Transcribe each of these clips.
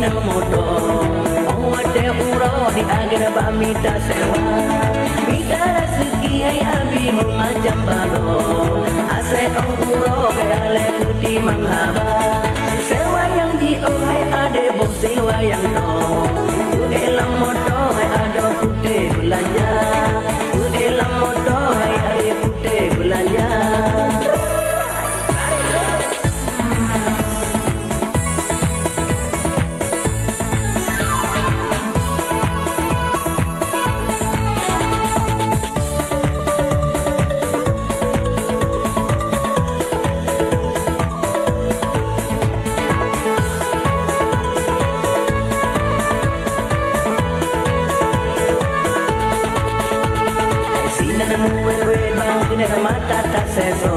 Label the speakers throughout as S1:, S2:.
S1: yang motor. Awate uro di agen pamita sewa. Mita rezeki ai abi macam balo. Ase uro kale putih manghaba. Sewa yang di ohai ade bos sewa yang no. Elang motor hai ada putih belanja. Elang motor hai ada putih belanja. Mata tak seso,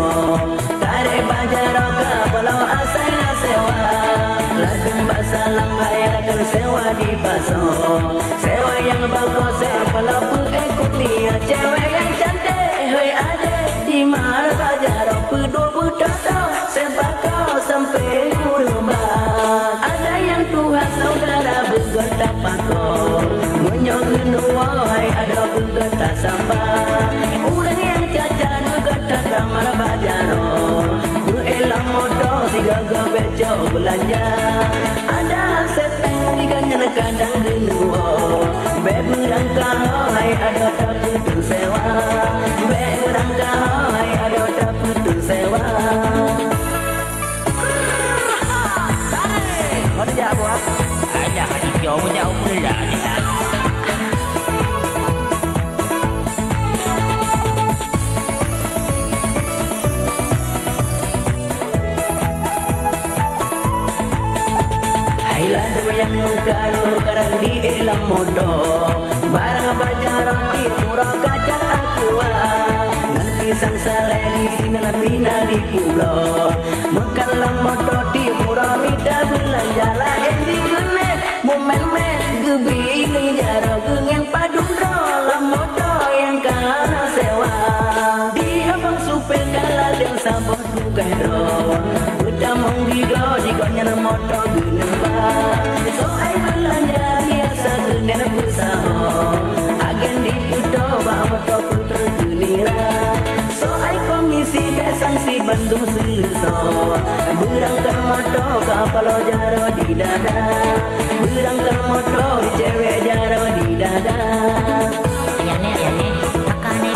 S1: tare bajaro ka balo asai na sewa. Lagun basalang hayrakan sewa di paso. Sewa yang bagus balo pu ikuti cewek yang cantik. Hei ade di mahal bajaro pu dua pu toto. Sembako sampai kurban. Ada yang Tuhan saudara bergota pakor. Menyong wahai ada bergota sampah. Orang yang jajan ramar bajaro, elang motor tiga beco belanja. Ada seteng ikan kadang dua, beberang kahai ada tapi tersewa, beberang kahai ada tapi tersewa. Kau dah jawab apa? Ada hari jauh pula ni. Yang kalau karang di elang motor barang bajaran di murah kaca aqua nanti sang saleli sinan bina di pulau mekalang motor di murah mita belanja lain di kene momen gebi ngejaro gengen padung dalam motor yang kana sewa di abang supir kala dan sabot bugero udah menggido jika nyana motor genembah. So ai belanja biasa genen bersama agen di puto bawa toko tergenira. So ai komisi sanksi Bandung Selesa berangkat motor kapal jaro di dada berangkat motor cewek jaro di dada. Ya ne makane